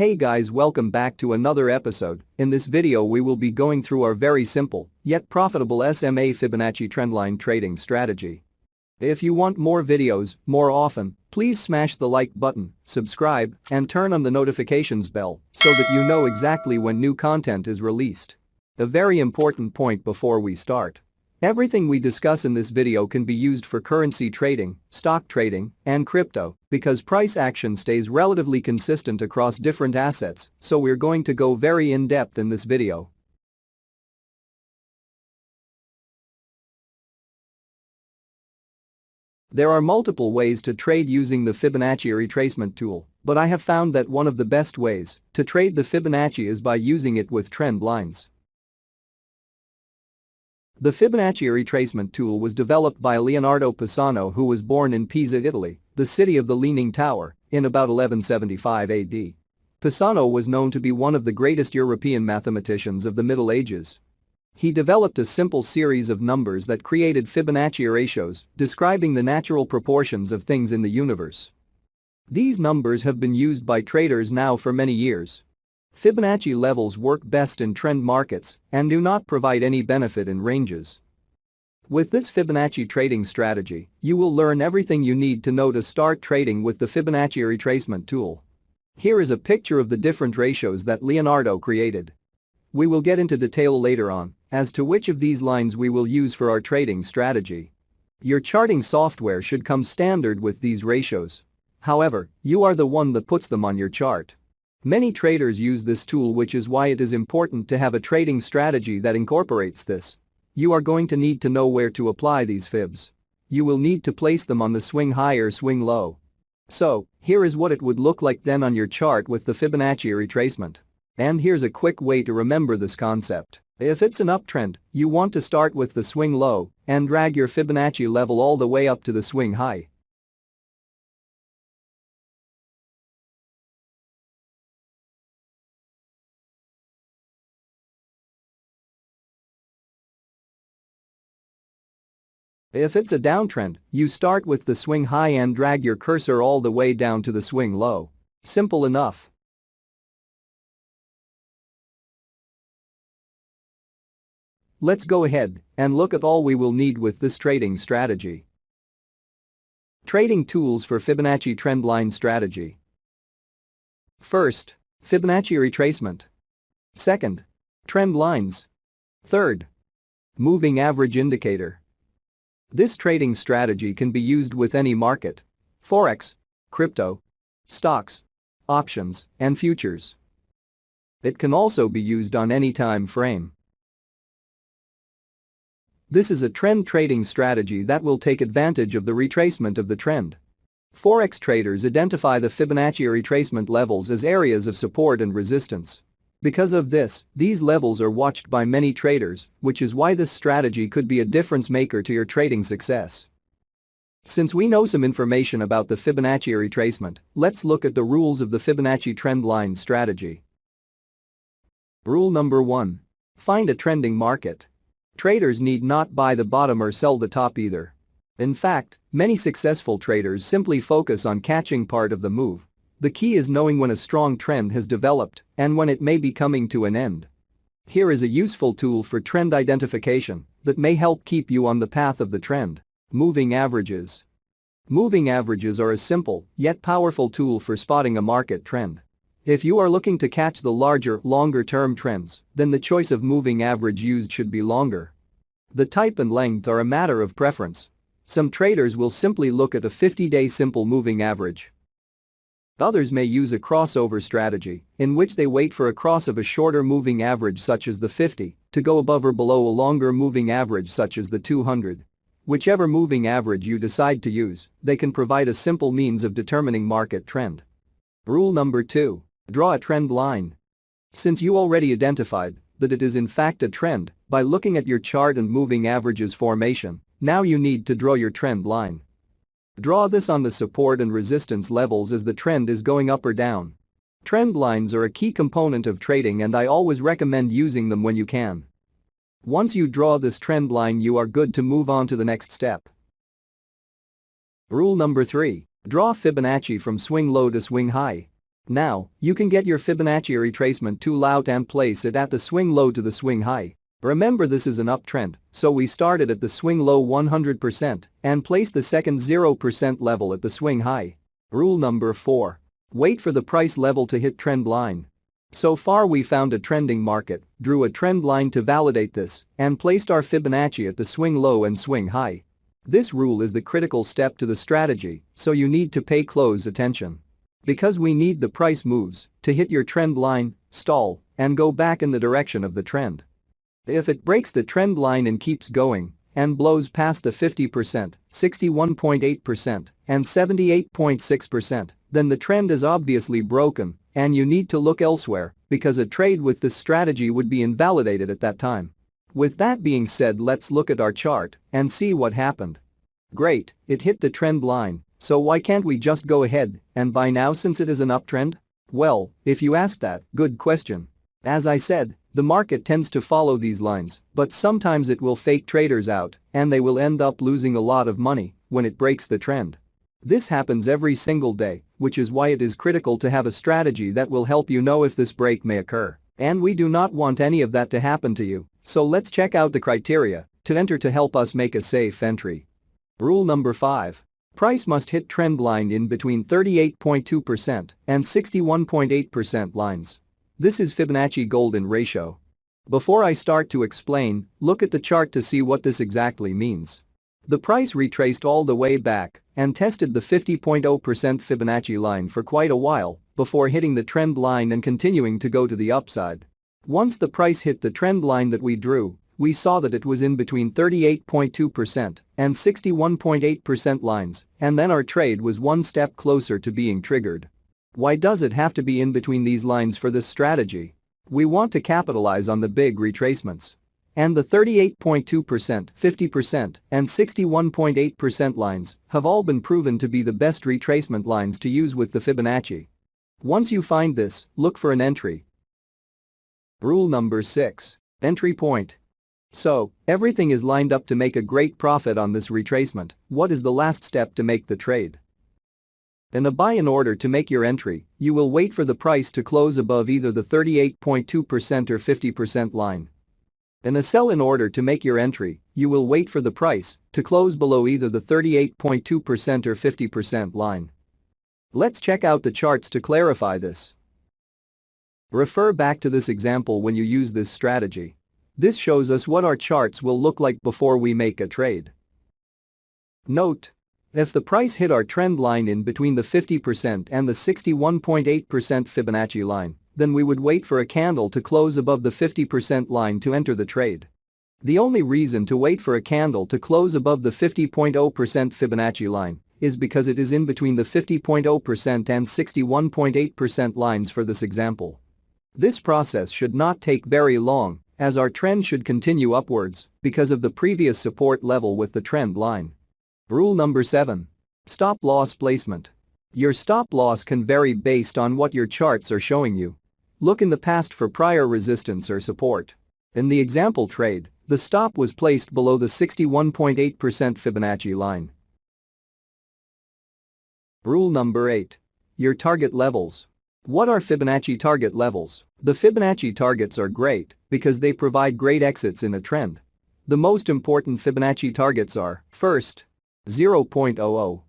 Hey guys, welcome back to another episode. In this video we will be going through our very simple, yet profitable SMA Fibonacci trendline trading strategy. If you want more videos, more often, please smash the like button, subscribe, and turn on the notifications bell so that you know exactly when new content is released. A very important point before we start. Everything we discuss in this video can be used for currency trading, stock trading, and crypto because price action stays relatively consistent across different assets, so we're going to go very in-depth in this video. There are multiple ways to trade using the Fibonacci retracement tool, but I have found that one of the best ways to trade the Fibonacci is by using it with trend lines. The Fibonacci retracement tool was developed by Leonardo Pisano, who was born in Pisa, Italy, the city of the Leaning Tower, in about 1175 AD. Pisano was known to be one of the greatest European mathematicians of the Middle Ages. He developed a simple series of numbers that created Fibonacci ratios, describing the natural proportions of things in the universe. These numbers have been used by traders now for many years. Fibonacci levels work best in trend markets and do not provide any benefit in ranges. With this Fibonacci trading strategy, you will learn everything you need to know to start trading with the Fibonacci retracement tool. Here is a picture of the different ratios that Leonardo created. We will get into detail later on as to which of these lines we will use for our trading strategy. Your charting software should come standard with these ratios. However, you are the one that puts them on your chart. Many traders use this tool, which is why it is important to have a trading strategy that incorporates this. You are going to need to know where to apply these fibs. You will need to place them on the swing high or swing low. So, here is what it would look like then on your chart with the Fibonacci retracement. And here's a quick way to remember this concept. If it's an uptrend, you want to start with the swing low and drag your Fibonacci level all the way up to the swing high. If it's a downtrend, you start with the swing high and drag your cursor all the way down to the swing low. Simple enough. Let's go ahead and look at all we will need with this trading strategy. Trading tools for Fibonacci trendline strategy. First, Fibonacci retracement. Second, trend lines. Third, moving average indicator. This trading strategy can be used with any market: forex, crypto, stocks, options, and futures. It can also be used on any time frame. This is a trend trading strategy that will take advantage of the retracement of the trend. Forex traders identify the Fibonacci retracement levels as areas of support and resistance. Because of this, these levels are watched by many traders, which is why this strategy could be a difference maker to your trading success. Since we know some information about the Fibonacci retracement, let's look at the rules of the Fibonacci trendline strategy. Rule number 1. Find a trending market. Traders need not buy the bottom or sell the top either. In fact, many successful traders simply focus on catching part of the move. The key is knowing when a strong trend has developed and when it may be coming to an end. Here is a useful tool for trend identification that may help keep you on the path of the trend. Moving averages. Moving averages are a simple yet powerful tool for spotting a market trend. If you are looking to catch the larger, longer-term trends, then the choice of moving average used should be longer. The type and length are a matter of preference. Some traders will simply look at a 50-day simple moving average. Others may use a crossover strategy, in which they wait for a cross of a shorter moving average such as the 50 to go above or below a longer moving average such as the 200. Whichever moving average you decide to use, they can provide a simple means of determining market trend. Rule number 2. Draw a trend line. Since you already identified that it is in fact a trend by looking at your chart and moving averages formation, now you need to draw your trend line. Draw this on the support and resistance levels as the trend is going up or down. Trend lines are a key component of trading and I always recommend using them when you can. Once you draw this trend line, you are good to move on to the next step. Rule number 3. Draw Fibonacci from swing low to swing high. Now, you can get your Fibonacci retracement tool out and place it at the swing low to the swing high. Remember, this is an uptrend, so we started at the swing low 100% and placed the second 0% level at the swing high. Rule number 4. Wait for the price level to hit trend line. So far we found a trending market, drew a trend line to validate this, and placed our Fibonacci at the swing low and swing high. This rule is the critical step to the strategy, so you need to pay close attention. Because we need the price moves to hit your trend line, stall, and go back in the direction of the trend. If it breaks the trend line and keeps going, and blows past the 50%, 61.8%, and 78.6%, then the trend is obviously broken, and you need to look elsewhere because a trade with this strategy would be invalidated at that time. With that being said, let's look at our chart and see what happened. Great, it hit the trend line, so why can't we just go ahead and buy now since it is an uptrend? Well, if you ask that, good question. As I said, the market tends to follow these lines, but sometimes it will fake traders out and they will end up losing a lot of money when it breaks the trend. This happens every single day, which is why it is critical to have a strategy that will help you know if this break may occur. And we do not want any of that to happen to you, so let's check out the criteria to enter to help us make a safe entry. Rule number 5. Price must hit trend line in between 38.2% and 61.8% lines. This is Fibonacci golden ratio. Before I start to explain, look at the chart to see what this exactly means. The price retraced all the way back and tested the 50.0% Fibonacci line for quite a while before hitting the trend line and continuing to go to the upside. Once the price hit the trend line that we drew, we saw that it was in between 38.2% and 61.8% lines, and then our trade was one step closer to being triggered. Why does it have to be in between these lines for this strategy? We want to capitalize on the big retracements. And the 38.2%, 50%, and 61.8% lines have all been proven to be the best retracement lines to use with the Fibonacci. Once you find this, look for an entry. Rule number 6. Entry point. So, everything is lined up to make a great profit on this retracement. What is the last step to make the trade? In a buy, in order to make your entry, you will wait for the price to close above either the 38.2% or 50% line. In a sell, in order to make your entry, you will wait for the price to close below either the 38.2% or 50% line. Let's check out the charts to clarify this. Refer back to this example when you use this strategy. This shows us what our charts will look like before we make a trade. Note: if the price hit our trend line in between the 50% and the 61.8% Fibonacci line, then we would wait for a candle to close above the 50% line to enter the trade. The only reason to wait for a candle to close above the 50.0% Fibonacci line is because it is in between the 50.0% and 61.8% lines for this example. This process should not take very long, as our trend should continue upwards because of the previous support level with the trend line. Rule number 7. Stop loss placement. Your stop loss can vary based on what your charts are showing you. Look in the past for prior resistance or support. In the example trade, the stop was placed below the 61.8% Fibonacci line. Rule number 8. Your target levels. What are Fibonacci target levels? The Fibonacci targets are great because they provide great exits in a trend. The most important Fibonacci targets are: first, 0.00.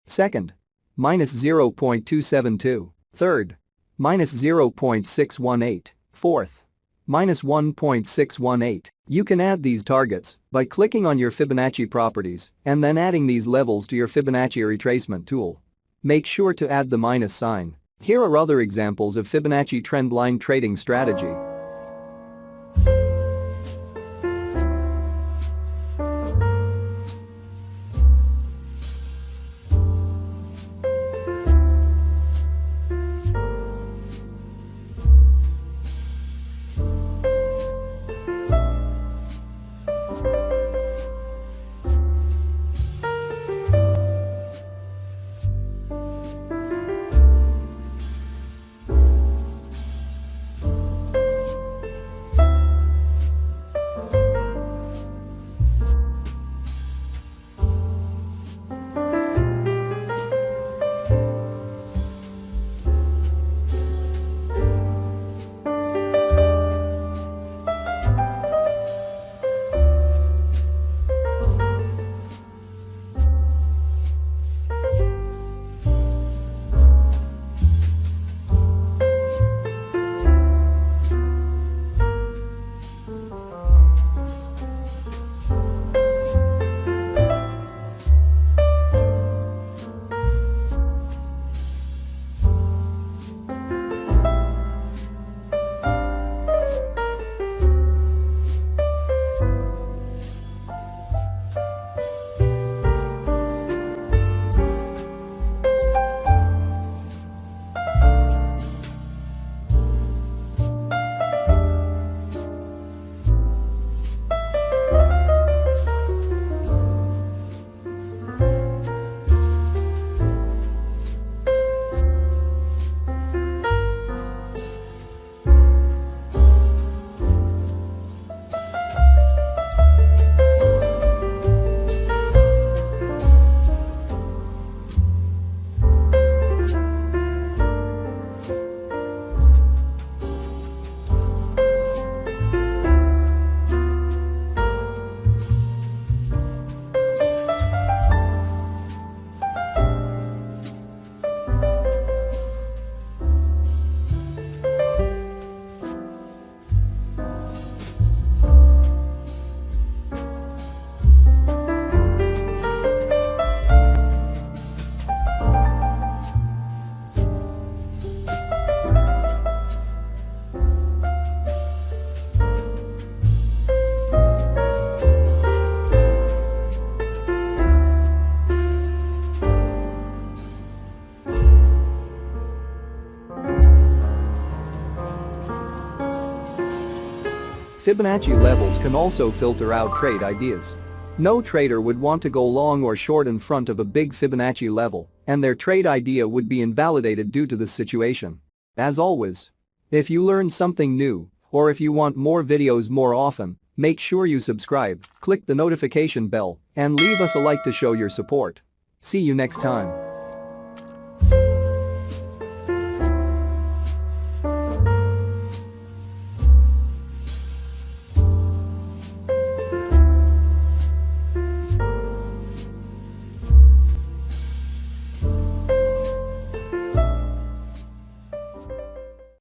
Second, minus 0.272. Third, minus 0.618. Fourth, minus 1.618. You can add these targets by clicking on your Fibonacci properties and then adding these levels to your Fibonacci retracement tool. Make sure to add the minus sign. Here are other examples of Fibonacci trendline trading strategy. Fibonacci levels can also filter out trade ideas. No trader would want to go long or short in front of a big Fibonacci level, and their trade idea would be invalidated due to this situation. As always, if you learned something new, or if you want more videos more often, make sure you subscribe, click the notification bell, and leave us a like to show your support. See you next time.